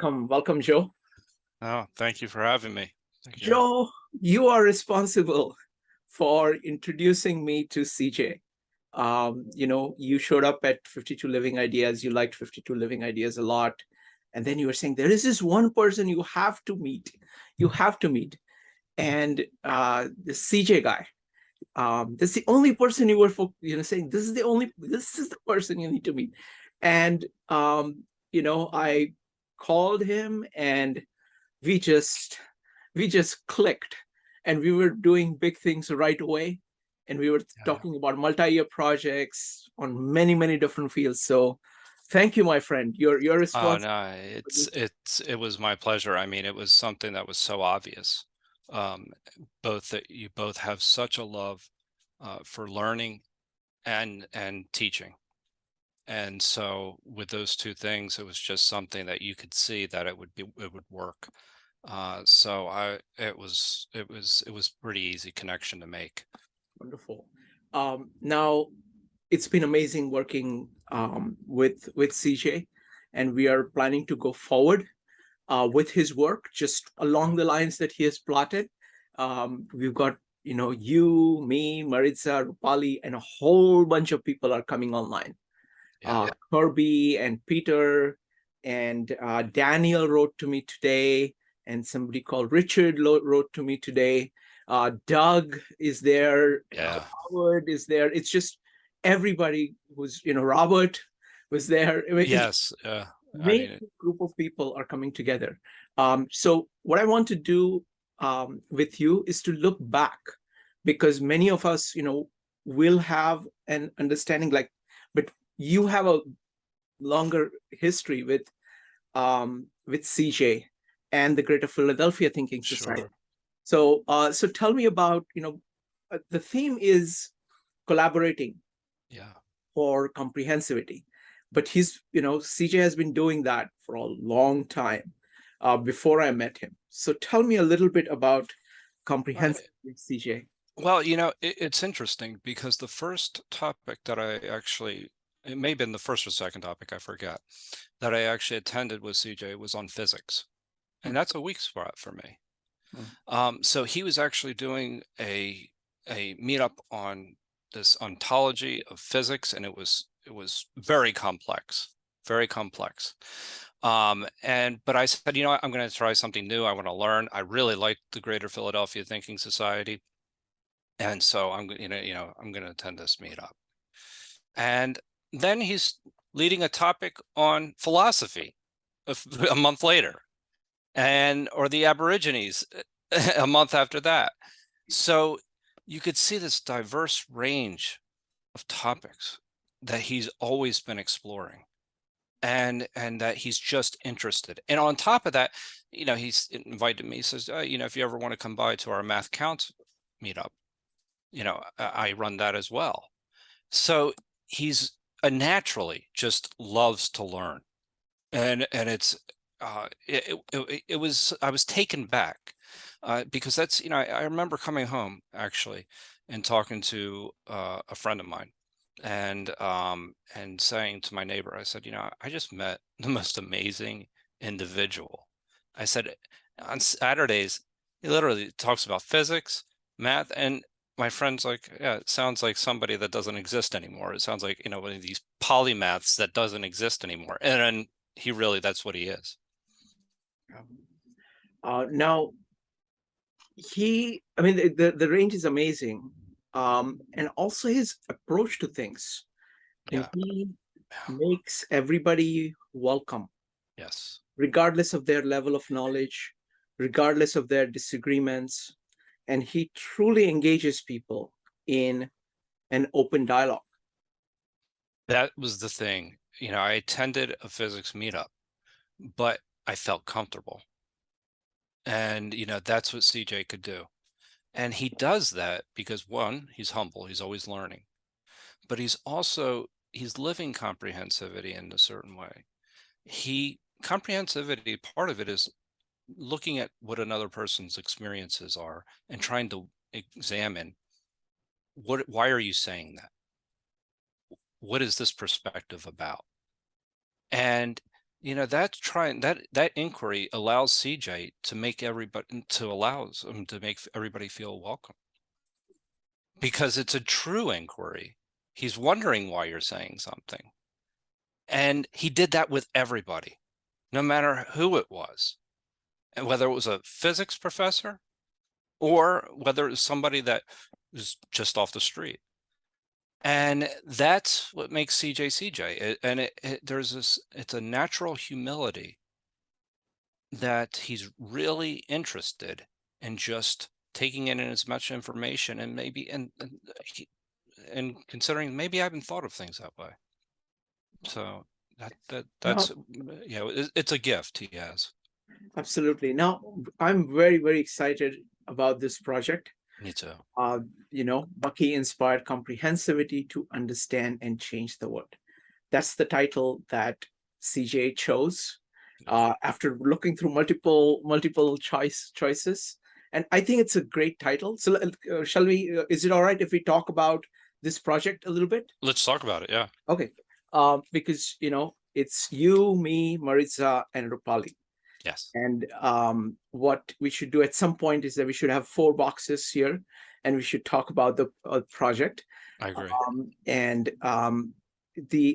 Welcome, Joe. Oh, thank you for having me. Thank you. Joe, you are responsible for introducing me to CJ. You showed up at 52 Living Ideas. You liked 52 Living Ideas a lot. And then you were saying, there is this one person you have to meet. You have to meet. And the CJ guy, this is the only person you were saying, this is the person you need to meet. And, I called him and we just we just clicked, and we were doing big things right away, and we were Yeah. talking about multi-year projects on many different fields. So thank you, my friend. Your Oh response. no, it was my pleasure. I mean, it was something that was so obvious. Um, both that you both have such a love for learning and teaching. And so with those two things, it was just something that you could see that it would work. So it was pretty easy connection to make. Wonderful. Now it's been amazing working with CJ, and we are planning to go forward with his work just along Yeah. the lines that he has plotted. We've got you, me, Maritza, Rupali, and a whole bunch of people are coming online. Yeah. Kirby and Peter and Daniel wrote to me today, and somebody called Richard wrote to me today. Doug is there. Yeah. Howard is there. It's just everybody who's, Robert was there. I mean, it's Yes. I main mean, group of people are coming together. So what I want to do with you is to look back, because many of us, will have an understanding, but you have a longer history with CJ and the Greater Philadelphia Thinking Society. sure. So tell me about, the theme is collaborating Yeah. for comprehensivity, but CJ has been doing that for a long time before I met him. So tell me a little bit about Uh, comprehensivity, CJ. Well, it's interesting because the first topic that it may have been the first or second topic, I forget, that I actually attended with CJ was on physics. And that's a weak spot for me. So he was actually doing a meetup on this ontology of physics, and it was very complex, very complex. But I said, what, I'm going to try something new. I want to learn. I really like the Greater Philadelphia Thinking Society. And so I'm going to attend this meetup. And then he's leading a topic on philosophy a month later, or the Aborigines a month after that. So you could see this diverse range of topics that he's always been exploring, and that he's just interested. And on top of that, he's invited me. He says, if you ever want to come by to our math count meetup, I run that as well. So he's naturally just loves to learn, and it was, I was taken back because that's, I remember coming home actually and talking to a friend of mine, and saying to my neighbor, I said, I just met the most amazing individual. I said, on Saturdays he literally talks about physics, math, and my friend's like, yeah, it sounds like somebody that doesn't exist anymore. It sounds like, one of these polymaths that doesn't exist anymore. And he really, that's what he is. Now, the range is amazing, and also his approach to things. And Yeah. he makes everybody welcome, Yes. regardless of their level of knowledge, regardless of their disagreements. And he truly engages people in an open dialogue. That was the thing. I attended a physics meetup, but I felt comfortable. And, that's what CJ could do. And he does that because, one, he's humble, he's always learning, but he's living comprehensivity in a certain way. Comprehensivity, part of it is looking at what another person's experiences are and trying to examine why are you saying that? What is this perspective about? And that inquiry allows CJ to make everybody to allows him to make everybody feel welcome, because it's a true inquiry. He's wondering why you're saying something. And he did that with everybody, no matter who it was, and whether it was a physics professor or whether it was somebody that was just off the street. And that's what makes CJ CJ. There's this, it's a natural humility that he's really interested in just taking in as much information, and maybe and considering maybe I haven't thought of things that way. So that's Now, it's a gift he has. absolutely. Now, I'm very, very excited about this project. Me too. Bucky inspired comprehensivity to understand and change the world. That's the title that CJ chose after looking through multiple choices, and I think it's a great title. So, shall we? Is it all right if we talk about this project a little bit? Let's talk about it. Yeah. Okay, because it's you, me, Maritza, and Rupali. Yes. And what we should do at some point is that we should have 4 boxes here, and we should talk about the project. I agree.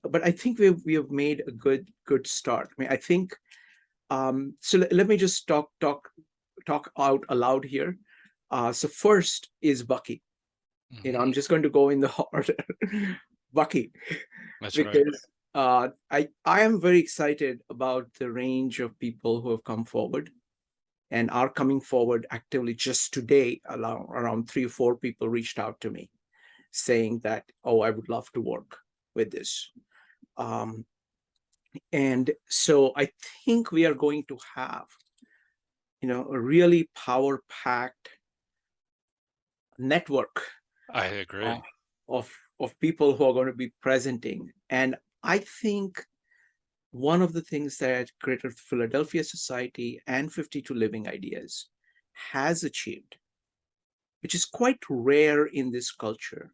But I think we have made a good start. I mean, I think so. Let me just talk out aloud here. So first is Bucky. I'm just going to go in the order. Bucky, That's right. because I am very excited about the range of people who have come forward and are coming forward actively. Just today, around 3 or 4 people reached out to me saying that, oh, I would love to work with this. And so I think we are going to have, a really power-packed network I agree. of people who are going to be presenting. And I think one of the things that Greater Philadelphia Society and 52 Living Ideas has achieved, which is quite rare in this culture,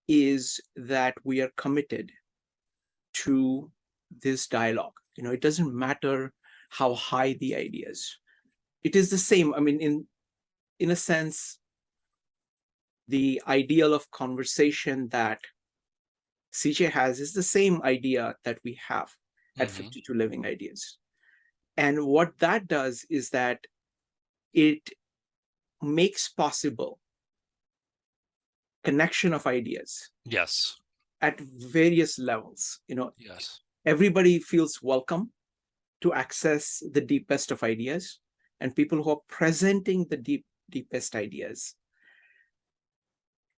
is that we are committed to this dialogue. It doesn't matter how high the ideas. It is the same. I mean, in a sense, the ideal of conversation that CJ has is the same idea that we have at 52 Living Ideas. And what that does is that it makes possible connection of ideas. Yes. At various levels. Yes. Everybody feels welcome to access the deepest of ideas, and people who are presenting the deepest ideas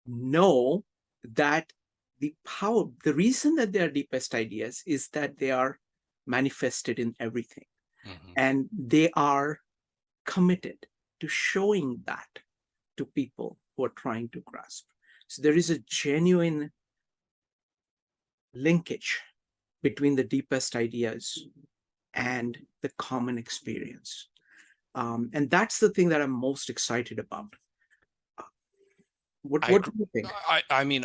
know that the reason that they are deepest ideas is that they are manifested in everything. And they are committed to showing that to people who are trying to grasp. So there is a genuine linkage between the deepest ideas and the common experience. And that's the thing that I'm most excited about. What do you think? I mean,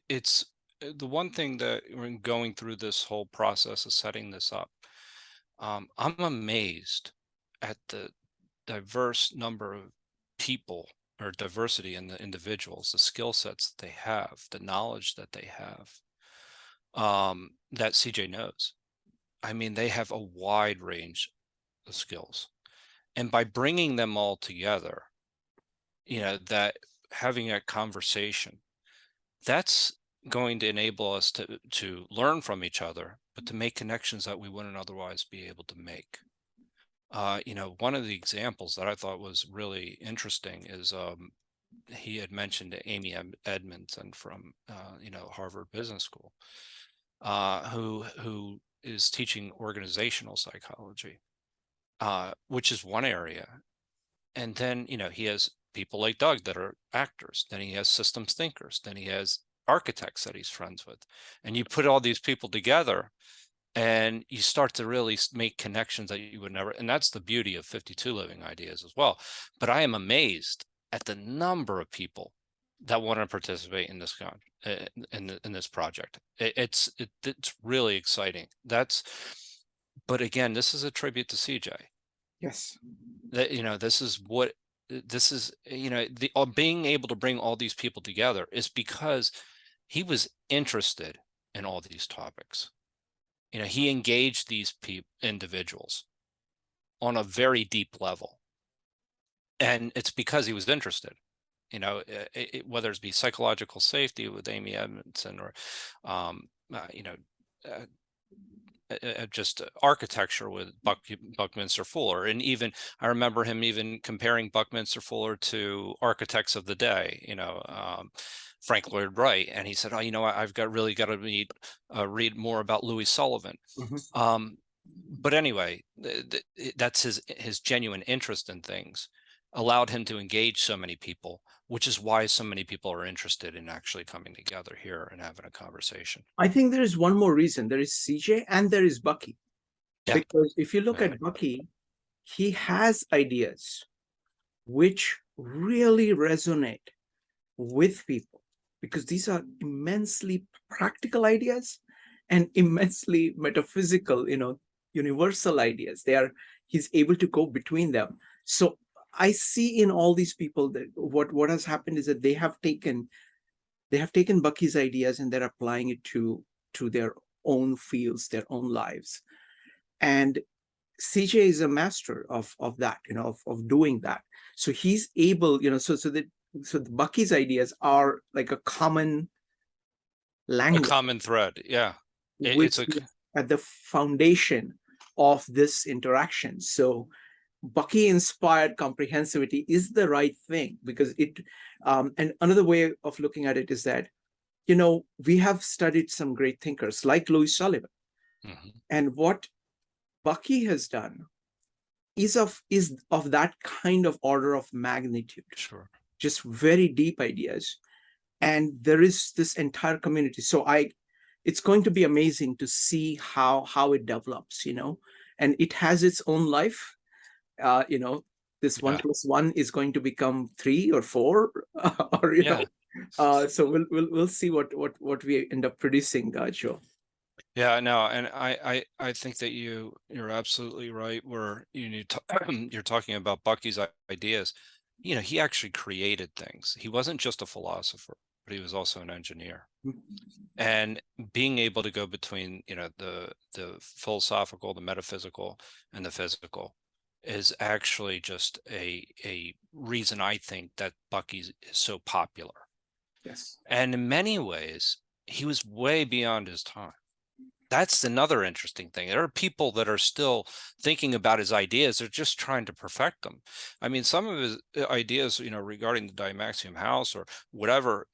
it's the one thing that when going through this whole process of setting this up, I'm amazed at the diverse number of people, or diversity in the individuals, the skill sets that they have, the knowledge that they have, that CJ knows. I mean, they have a wide range of skills. And by bringing them all together, that having a conversation, that's going to enable us to learn from each other, but to make connections that we wouldn't otherwise be able to make. One of the examples that I thought was really interesting is he had mentioned Amy Edmondson from Harvard Business School, who is teaching organizational psychology, which is one area. And then he has people like Doug that are actors. Then he has systems thinkers. Then he has architects that he's friends with. And you put all these people together, and you start to really make connections that you would never. And that's the beauty of 52 Living Ideas as well. But I am amazed at the number of people that want to participate in this in this project. It's really exciting. But again, this is a tribute to CJ. Yes. That, this is what this is, the being able to bring all these people together is because he was interested in all these topics. He engaged these individuals on a very deep level, and it's because he was interested. Whether it be psychological safety with Amy Edmondson, or um, uh, you know uh, just architecture with Buckminster Fuller. And even I remember him even comparing Buckminster Fuller to architects of the day, Frank Lloyd Wright. And he said, oh, I've really got to read more about Louis Sullivan. But anyway, that's his genuine interest in things allowed him to engage so many people, which is why so many people are interested in actually coming together here and having a conversation. I think there is one more reason. There is CJ and there is Bucky. Yeah. Because if you look at Bucky, he has ideas which really resonate with people, because these are immensely practical ideas and immensely metaphysical, universal ideas. He's able to go between them. So I see in all these people that what has happened is that they have taken Bucky's ideas and they're applying it to their own fields, their own lives. And CJ is a master of that, of doing that. So he's able, so the Bucky's ideas are like a common language, a common thread. Yeah. which is at the foundation of this interaction. So Bucky inspired comprehensivity is the right thing, because and another way of looking at it is that, we have studied some great thinkers like Louis Sullivan. And what Bucky has done is of that kind of order of magnitude. Sure. Just very deep ideas. And there is this entire community. So it's going to be amazing to see how it develops, and it has its own life. This 1 + 1 is going to become 3 or 4, or so we'll see what we end up producing, Joe. Yeah, no, and I think that you're absolutely right. Where you're talking about Bucky's ideas. He actually created things. He wasn't just a philosopher, but he was also an engineer. And being able to go between the philosophical, the metaphysical, and the physical is actually just a reason I think that Bucky is so popular. Yes. And in many ways, he was way beyond his time. That's another interesting thing. There are people that are still thinking about his ideas. They're just trying to perfect them. I mean, some of his ideas, regarding the Dymaxium house or whatever,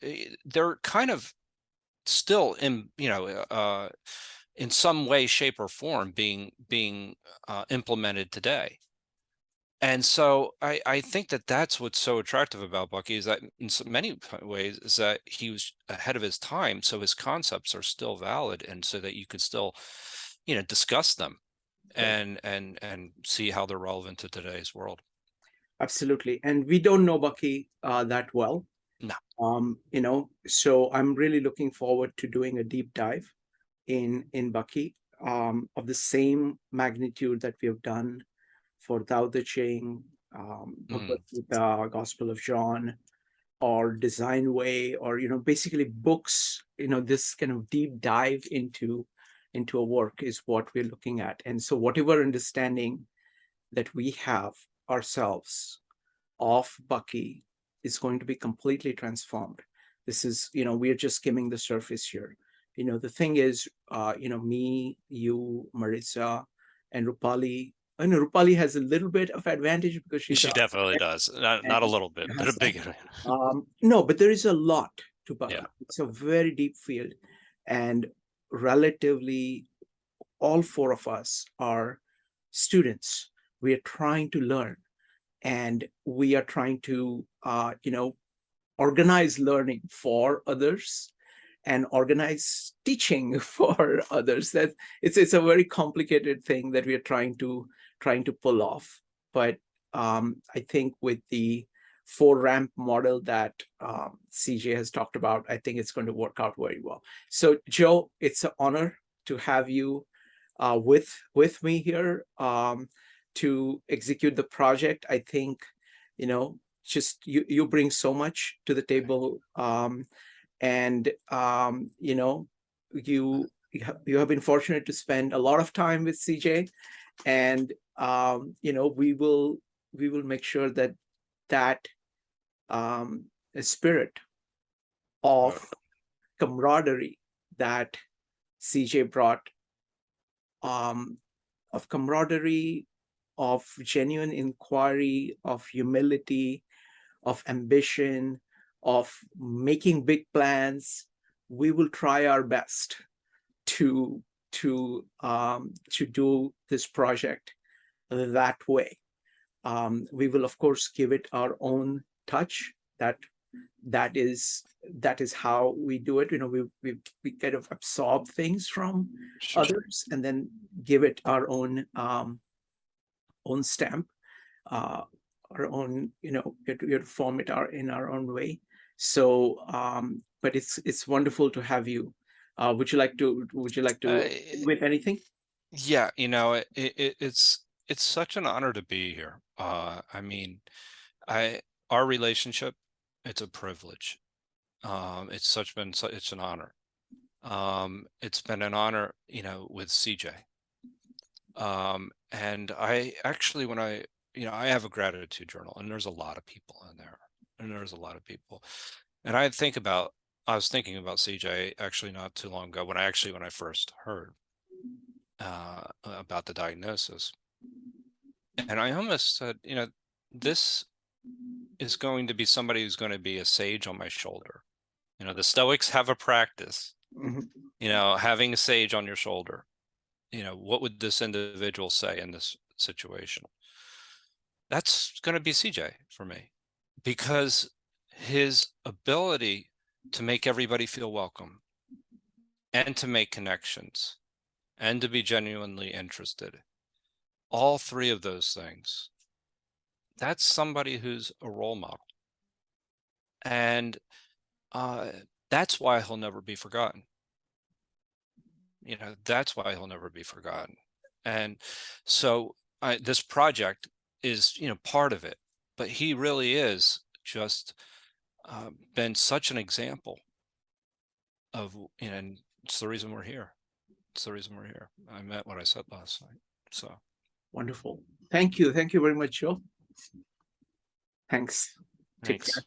they're kind of still in some way, shape, or form being implemented today. And so I think that that's what's so attractive about Bucky, is that in so many ways is that he was ahead of his time. So his concepts are still valid, and so that you could still, discuss them and see how they're relevant to today's world. Absolutely. And we don't know Bucky that well. No. So I'm really looking forward to doing a deep dive in Bucky, of the same magnitude that we have done for Tao Te Ching, the Gospel of John, or Design Way, or basically books. This kind of deep dive into a work is what we're looking at. And so whatever understanding that we have ourselves of Bucky is going to be completely transformed. This is, we are just skimming the surface here. The thing is, me, you, Marissa, and Rupali. I know Rupali has a little bit of advantage because she definitely does. Not a little bit, but a big. No, but there is a lot to Bucky. Yeah. It's a very deep field, and relatively, all 4 of us are students. We are trying to learn, and we are trying to, organize learning for others and organize teaching for others. That it's a very complicated thing that we are trying to pull off. But I think with the 4 ramp model that CJ has talked about, I think it's going to work out very well. So Joe, it's an honor to have you with me here to execute the project. I think, just you bring so much to the table, and you have been fortunate to spend a lot of time with CJ, and we will make sure that that spirit Uh, of camaraderie that CJ brought, um, of camaraderie, of genuine inquiry, of humility, of ambition, of making big plans. We will try our best to to do this project that way. We will, of course, give it our own touch. That is how we do it. We kind of absorb things from sure. others and then give it our own stamp, uh, our own, you form it in our own way. So, but it's wonderful to have you. Would you like to Uh, with anything? yeah, it's such an honor to be here. I mean, I our relationship, it's a privilege. It's an honor. It's been an honor, with CJ. And I actually, when I have a gratitude journal, and there's a lot of people in there, and there's a lot of people, and I was thinking about CJ actually not too long ago when I first heard about the diagnosis, and I almost said, this is going to be somebody who's going to be a sage on my shoulder. The Stoics have a practice, Mhm. having a sage on your shoulder. What would this individual say in this situation? That's going to be CJ for me, because his ability to make everybody feel welcome and to make connections and to be genuinely interested, all three of those things, that's somebody who's a role model. And uh, that's why he'll never be forgotten. That's why he'll never be forgotten. And so this project is, part of it, but he really is just been such an example of, and it's the reason we're here. It's the reason we're here. I meant what I said last night. So Wonderful. Thank you. Thank you very much, Joe. Thanks. Take care. thanks.